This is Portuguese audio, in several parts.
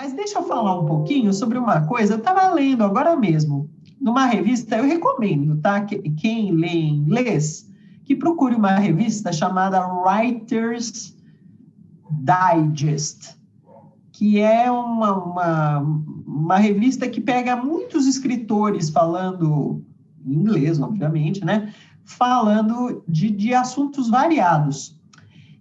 Mas deixa eu falar um pouquinho sobre uma coisa. Eu estava lendo agora mesmo, numa revista, eu recomendo, tá? Quem lê em inglês, que procure uma revista chamada Writer's Digest, que é uma revista que pega muitos escritores falando em inglês, obviamente, né? Falando de assuntos variados.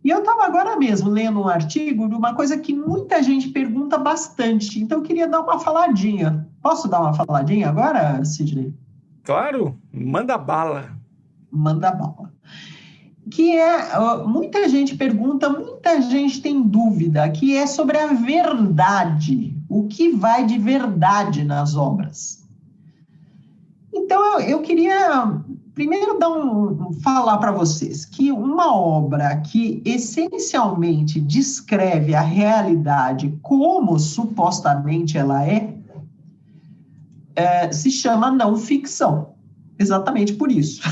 E eu estava agora mesmo lendo um artigo de uma coisa que muita gente pergunta bastante, então eu queria dar uma faladinha. Posso dar uma faladinha agora, Sidney? Claro, manda bala. Manda bala. Que é, muita gente pergunta, muita gente tem dúvida, que é sobre a verdade, o que vai de verdade nas obras. Então, eu queria primeiro falar para vocês que uma obra que essencialmente descreve a realidade como supostamente ela se chama não ficção. Exatamente por isso.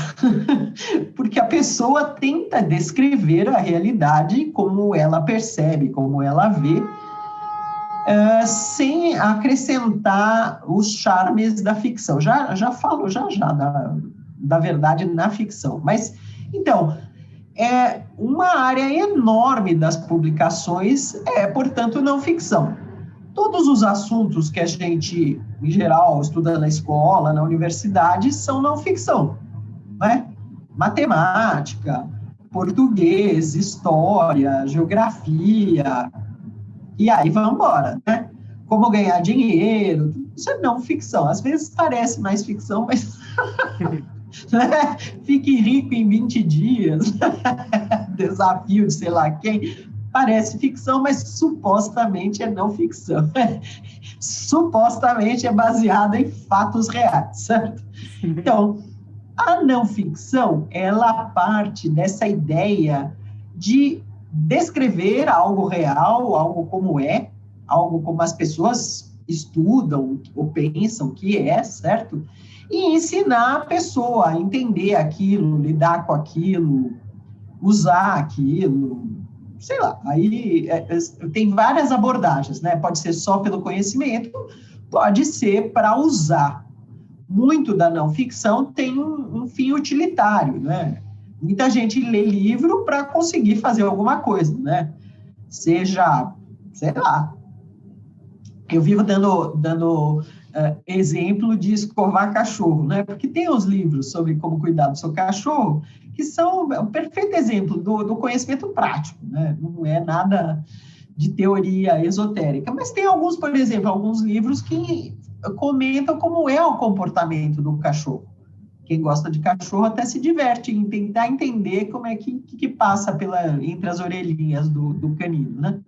Porque a pessoa tenta descrever a realidade como ela percebe, como ela vê, sem acrescentar os charmes da ficção. Já falo já da verdade na ficção. Mas, então, uma área enorme das publicações portanto, não ficção. Todos os assuntos que a gente, em geral, estuda na escola, na universidade, são não ficção, né? Matemática, português, história, geografia, e aí vamos embora, né? Como ganhar dinheiro, isso é não ficção. Às vezes parece mais ficção, mas né? Fique rico em 20 dias, desafio de sei lá quem, parece ficção, mas supostamente é não ficção. Supostamente é baseada em fatos reais, certo? Então, a não ficção, ela parte dessa ideia de descrever algo real, algo como as pessoas estudam ou pensam que é, certo? E ensinar a pessoa a entender aquilo, lidar com aquilo, usar aquilo, sei lá. Aí tem várias abordagens, né? Pode ser só pelo conhecimento, pode ser para usar. Muito da não ficção tem um fim utilitário, né? Muita gente lê livro para conseguir fazer alguma coisa, né? Seja, sei lá. Eu vivo dando exemplo de escovar cachorro, né? Porque tem os livros sobre como cuidar do seu cachorro, que são um perfeito exemplo do conhecimento prático, né? Não é nada de teoria esotérica. Mas tem alguns, por exemplo, alguns livros que comentam como é o comportamento do cachorro. Quem gosta de cachorro até se diverte em tentar entender como é que passa entre as orelhinhas do canino, né?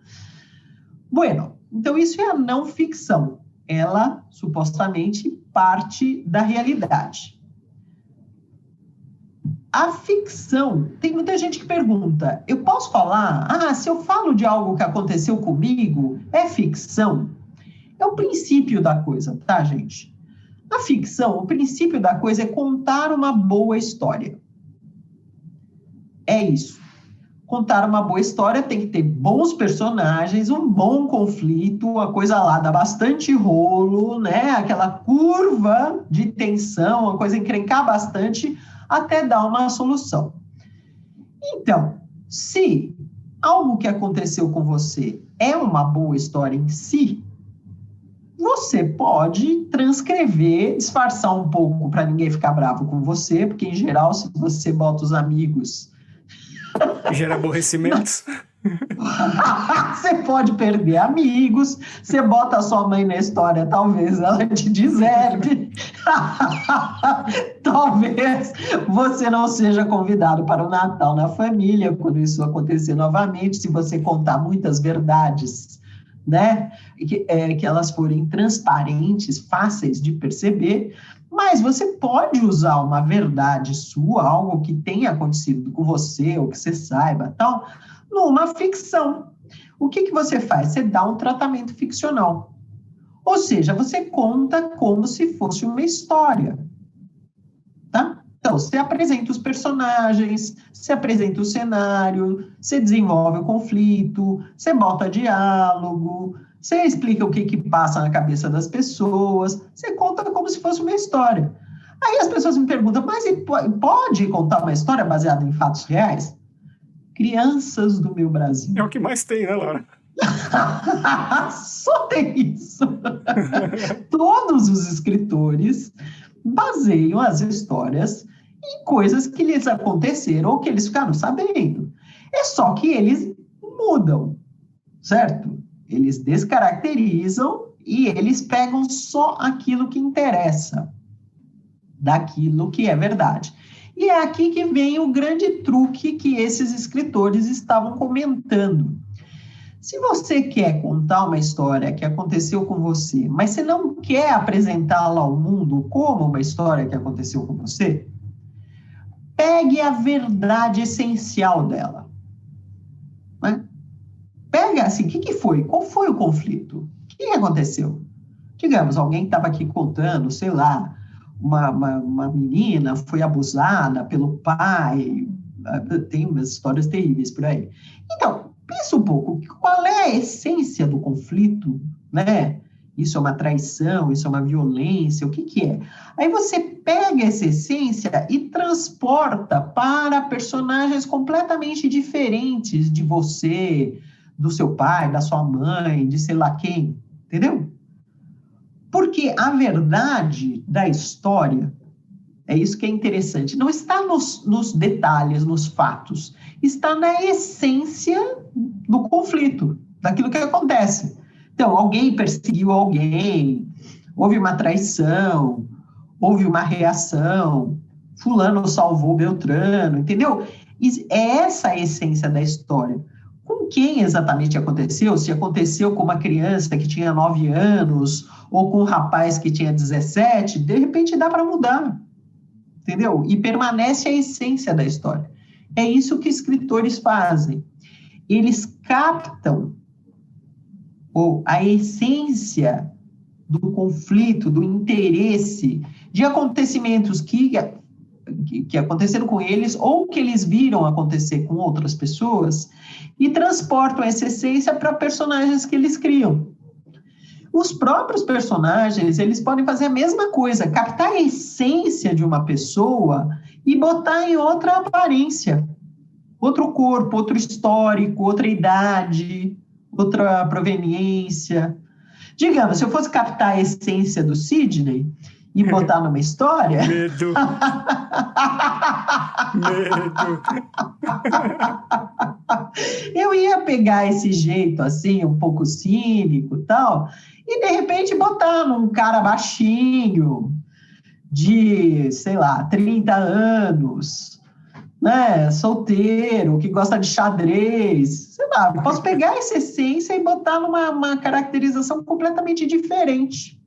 Bueno, então isso é a não ficção. Ela, supostamente, parte da realidade. A ficção, tem muita gente que pergunta, eu posso falar, se eu falo de algo que aconteceu comigo, é ficção? É o princípio da coisa, tá, gente? A ficção, o princípio da coisa é contar uma boa história. É isso. Contar uma boa história tem que ter bons personagens, um bom conflito, uma coisa lá, dá bastante rolo, né? Aquela curva de tensão, uma coisa encrencar bastante, até dar uma solução. Então, se algo que aconteceu com você é uma boa história em si, você pode transcrever, disfarçar um pouco para ninguém ficar bravo com você, porque, em geral, se você bota os amigos... Gera aborrecimentos. Você pode perder amigos, você bota a sua mãe na história, talvez ela te deserte. Talvez você não seja convidado para o Natal na família, quando isso acontecer novamente, se você contar muitas verdades, né? Que elas forem transparentes, fáceis de perceber, mas você pode usar uma verdade sua, algo que tenha acontecido com você, ou que você saiba, tal, numa ficção. O que você faz? Você dá um tratamento ficcional. Ou seja, você conta como se fosse uma história. Tá? Então, você apresenta os personagens, você apresenta o cenário, você desenvolve o conflito, você bota diálogo, você explica o que passa na cabeça das pessoas, você conta como se fosse uma história. Aí as pessoas me perguntam, mas pode contar uma história baseada em fatos reais? Crianças do meu Brasil. É o que mais tem, né, Laura? Só tem isso. Todos os escritores baseiam as histórias em coisas que lhes aconteceram ou que eles ficaram sabendo. É só que eles mudam, certo? Eles descaracterizam e eles pegam só aquilo que interessa, daquilo que é verdade. E é aqui que vem o grande truque que esses escritores estavam comentando. Se você quer contar uma história que aconteceu com você, mas você não quer apresentá-la ao mundo como uma história que aconteceu com você, pegue a verdade essencial dela. Né? Pega assim, o que foi? Qual foi o conflito? O que aconteceu? Digamos, alguém estava aqui contando, sei lá, uma menina foi abusada pelo pai, tem umas histórias terríveis por aí. Então, pensa um pouco, qual é a essência do conflito, né? Isso é uma traição, isso é uma violência, o que é? Aí você pega essa essência e transporta para personagens completamente diferentes de você, do seu pai, da sua mãe, de sei lá quem, entendeu? Porque a verdade da história, é isso que é interessante, não está nos detalhes, nos fatos, está na essência do conflito, daquilo que acontece. Então, alguém perseguiu alguém, houve uma traição, houve uma reação, fulano salvou Beltrano, entendeu? É essa a essência da história. Com quem exatamente aconteceu? Se aconteceu com uma criança que tinha 9 anos, ou com um rapaz que tinha 17, de repente dá para mudar, entendeu? E permanece a essência da história. É isso que escritores fazem. Eles captam a essência do conflito, do interesse, de acontecimentos que aconteceram com eles ou que eles viram acontecer com outras pessoas e transportam essa essência para personagens que eles criam. Os próprios personagens, eles podem fazer a mesma coisa, captar a essência de uma pessoa e botar em outra aparência, outro corpo, outro histórico, outra idade, outra proveniência. Digamos, se eu fosse captar a essência do Sidney e botar numa história... Medo. Medo. Eu ia pegar esse jeito, assim, um pouco cínico e tal, e, de repente, botar num cara baixinho, de, sei lá, 30 anos, né, solteiro, que gosta de xadrez, sei lá, posso pegar essa essência e botar numa caracterização completamente diferente.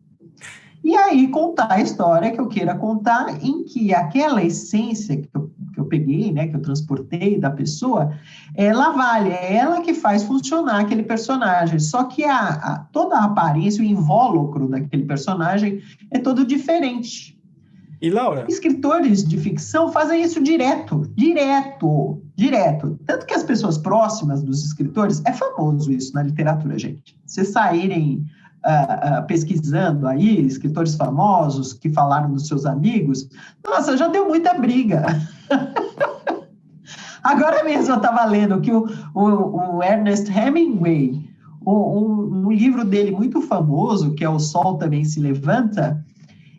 E aí contar a história que eu queira contar, em que aquela essência que eu peguei, né, que eu transportei da pessoa, ela vale, é ela que faz funcionar aquele personagem. Só que toda a aparência, o invólucro daquele personagem é todo diferente. E, Laura? Escritores de ficção fazem isso direto. Tanto que as pessoas próximas dos escritores, é famoso isso na literatura, gente. Vocês saírem pesquisando aí, escritores famosos que falaram dos seus amigos, nossa, já deu muita briga. Agora mesmo eu estava lendo que o Ernest Hemingway, um livro dele muito famoso, que é O Sol Também Se Levanta,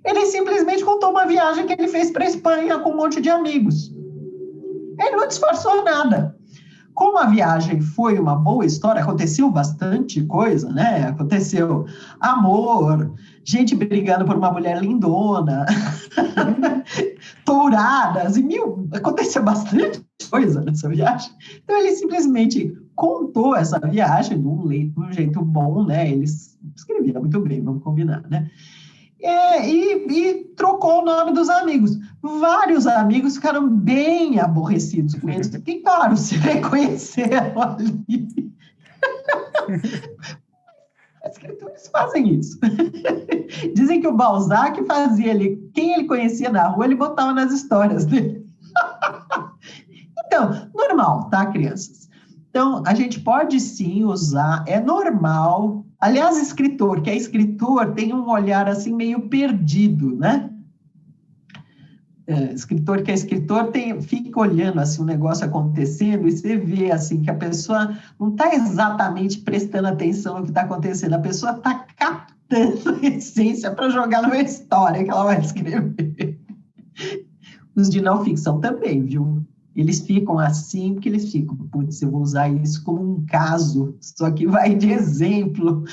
ele simplesmente contou uma viagem que ele fez para a Espanha com um monte de amigos. Ele não disfarçou nada. Como a viagem foi uma boa história, aconteceu bastante coisa, né? Aconteceu amor, gente brigando por uma mulher lindona, touradas, aconteceu bastante coisa nessa viagem. Então, ele simplesmente contou essa viagem de um jeito bom, né? Ele escrevia muito bem, vamos combinar, né? E trocou o nome dos amigos. Vários amigos ficaram bem aborrecidos com eles. Porque, claro, se reconheceram ali. Os escritores fazem isso. Dizem que o Balzac fazia ali. Quem ele conhecia na rua, ele botava nas histórias dele. Então, normal, tá, crianças? Então, a gente pode sim usar, é normal Aliás, que é escritor, tem um olhar assim meio perdido, né? Escritor que é escritor fica olhando assim o negócio acontecendo e você vê assim que a pessoa não está exatamente prestando atenção no que está acontecendo, a pessoa está captando a essência para jogar numa história que ela vai escrever. Os de não ficção também, viu? Eles ficam assim porque eles ficam, putz, eu vou usar isso como um caso, só que vai de exemplo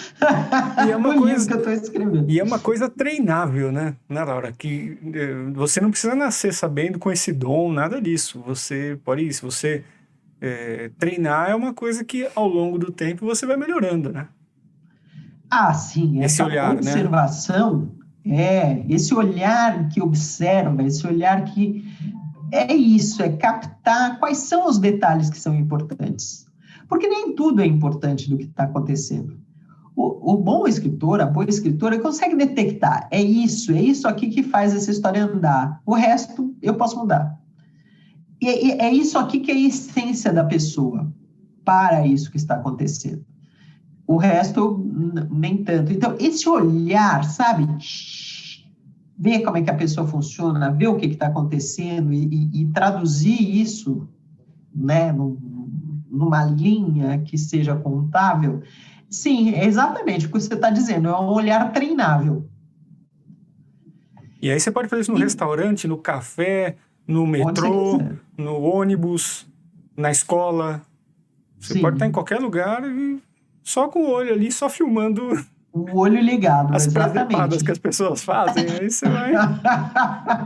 E é uma no coisa, livro que eu estou escrevendo. e é uma coisa treinável, né, Laura? Que você não precisa nascer sabendo com esse dom, nada disso. Você pode, se você treinar, é uma coisa que ao longo do tempo você vai melhorando, né? Ah, sim, Esse essa olhar, né? observação, esse olhar que observa, esse olhar que é isso, é captar quais são os detalhes que são importantes. Porque nem tudo é importante do que está acontecendo. O bom escritor, a boa escritora, consegue detectar, é isso aqui que faz essa história andar. O resto eu posso mudar. E é isso aqui que é a essência da pessoa para isso que está acontecendo. O resto, nem tanto. Então, esse olhar, sabe? Ver como é que a pessoa funciona, ver o que está acontecendo e traduzir isso, né, numa linha que seja contável. Sim, é exatamente o que você está dizendo, é um olhar treinável. E aí você pode fazer isso no restaurante, no café, no metrô, no ônibus, na escola. Você pode estar em qualquer lugar e só com o olho ali, só filmando o olho ligado, as exatamente. presepadas que as pessoas fazem. Aí você vai...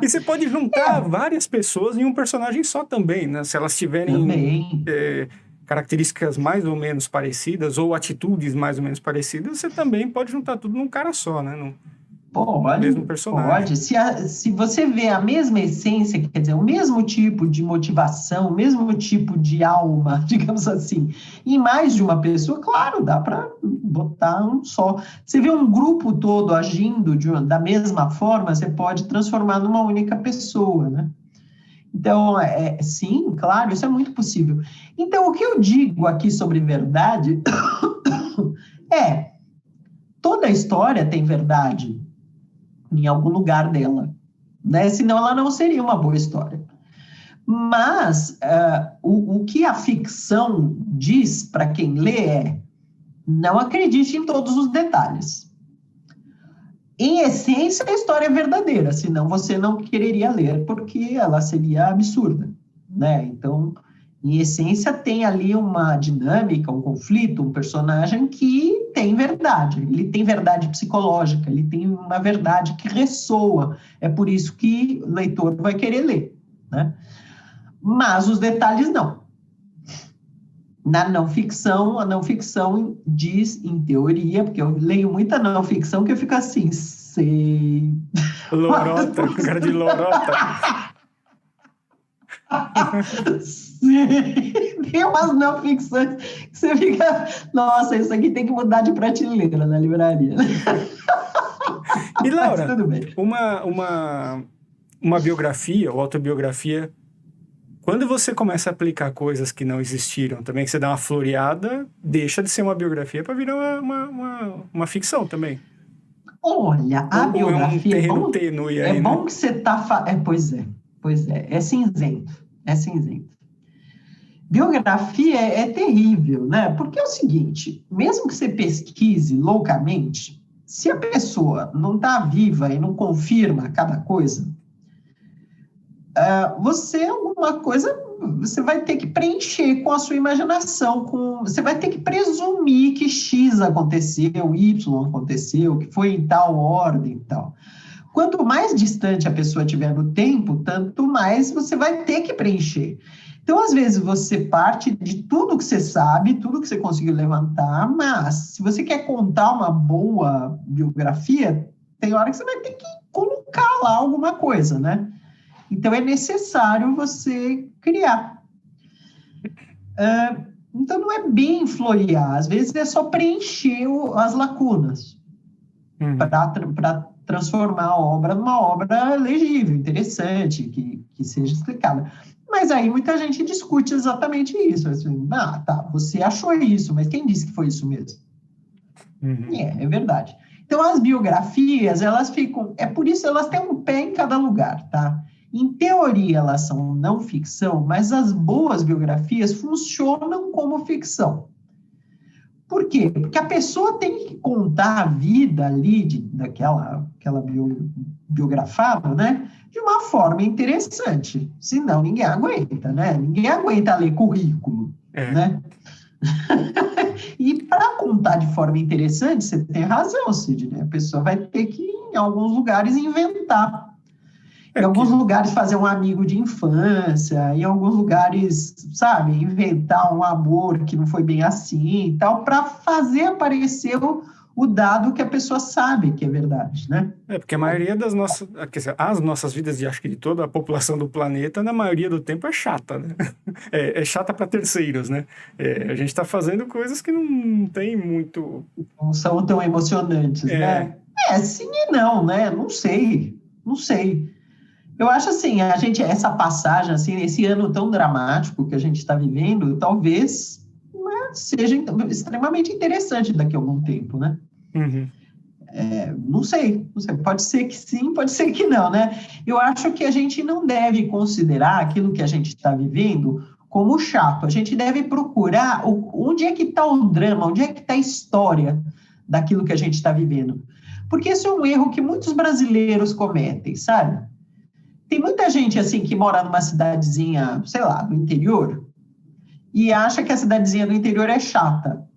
E você pode juntar várias pessoas em um personagem só também, né? Se elas tiverem características mais ou menos parecidas ou atitudes mais ou menos parecidas, você também pode juntar tudo num cara só, né? Pode, mesmo personagem. Pode. Se você vê a mesma essência, quer dizer, o mesmo tipo de motivação, o mesmo tipo de alma, digamos assim, em mais de uma pessoa, claro, dá para botar um só. Você vê um grupo todo agindo da mesma forma, você pode transformar numa única pessoa, né? Então, sim, claro, isso é muito possível. Então, o que eu digo aqui sobre verdade toda história tem verdade em algum lugar dela, né? Senão ela não seria uma boa história. Mas o que a ficção diz para quem lê não acredite em todos os detalhes. Em essência, a história é verdadeira, senão você não quereria ler, porque ela seria absurda, né? Então, em essência, tem ali uma dinâmica, um conflito, um personagem que tem verdade. Ele tem verdade psicológica, ele tem uma verdade que ressoa. É por isso que o leitor vai querer ler, né? Mas os detalhes não. Na não ficção, a não ficção diz, em teoria, porque eu leio muita não ficção que eu fico assim, sei... Lorota, cara de lorota. Sim, tem umas não ficções que você fica, nossa, isso aqui tem que mudar de prateleira na livraria. E Laura, tudo bem. Uma biografia ou autobiografia, quando você começa a aplicar coisas que não existiram também, que você dá uma floreada, deixa de ser uma biografia para virar uma ficção também. Olha, a biografia... É um terreno tênue aí, bom né? que você está... Pois é, é cinzento. Biografia é terrível, né? Porque é o seguinte, mesmo que você pesquise loucamente, se a pessoa não está viva e não confirma cada coisa, você vai ter que preencher com a sua imaginação, você vai ter que presumir que X aconteceu, Y aconteceu, que foi em tal ordem e tal. Quanto mais distante a pessoa estiver no tempo, tanto mais você vai ter que preencher. Então, às vezes, você parte de tudo que você sabe, tudo que você conseguiu levantar, mas se você quer contar uma boa biografia, tem hora que você vai ter que colocar lá alguma coisa, né? Então, é necessário você criar. Então, não é bem florear, às vezes é só preencher as lacunas para transformar a obra numa obra legível, interessante, que seja explicada. Mas aí muita gente discute exatamente isso. Assim, tá, você achou isso, mas quem disse que foi isso mesmo? É verdade. Então, as biografias, elas ficam... É por isso elas têm um pé em cada lugar, tá? Em teoria, elas são não ficção, mas as boas biografias funcionam como ficção. Por quê? Porque a pessoa tem que contar a vida ali daquela biografada, né? De uma forma interessante. Senão, ninguém aguenta, né? Ninguém aguenta ler currículo, né? E para contar de forma interessante, você tem razão, Sidney, a pessoa vai ter que, em alguns lugares, inventar. Em alguns lugares, fazer um amigo de infância, em alguns lugares, sabe, inventar um amor que não foi bem assim e tal, para fazer aparecer o dado que a pessoa sabe que é verdade, né? Porque a maioria das nossas... As nossas vidas, acho que de toda a população do planeta, na maioria do tempo é chata, né? É chata para terceiros, né? A gente está fazendo coisas que não tem muito... Não são tão emocionantes, né? Sim e não, né? Não sei. Eu acho assim, essa passagem, assim, esse ano tão dramático que a gente está vivendo, talvez, né, seja extremamente interessante daqui a algum tempo, né? Não sei, pode ser que sim, pode ser que não, né? Eu acho que a gente não deve considerar aquilo que a gente está vivendo como chato, a gente deve procurar onde é que está o drama, onde é que está a história daquilo que a gente está vivendo. Porque esse é um erro que muitos brasileiros cometem, sabe? Tem muita gente, assim, que mora numa cidadezinha, sei lá, do interior, e acha que a cidadezinha do interior é chata.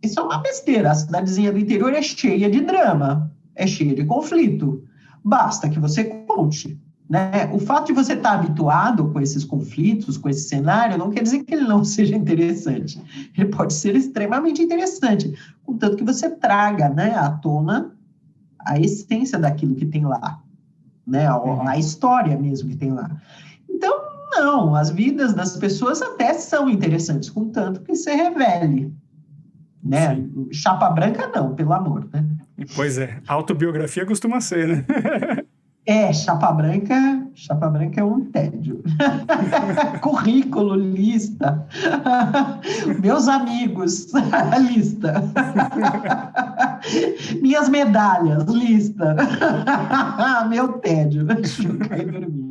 Isso é uma besteira. A cidadezinha do interior é cheia de drama, é cheia de conflito. Basta que você conte, né? O fato de você estar habituado com esses conflitos, com esse cenário, não quer dizer que ele não seja interessante. Ele pode ser extremamente interessante, contanto que você traga, né, à tona a essência daquilo que tem lá. Né, a história mesmo que tem lá. Então, não, as vidas das pessoas até são interessantes, contanto que se revele. Né? Sim. Chapa branca não, pelo amor, né? Pois é, autobiografia costuma ser, né? Chapa branca é um tédio. Currículo, lista. Meus amigos, lista. Minhas medalhas, lista. Meu tédio. Deixa eu cair dormir.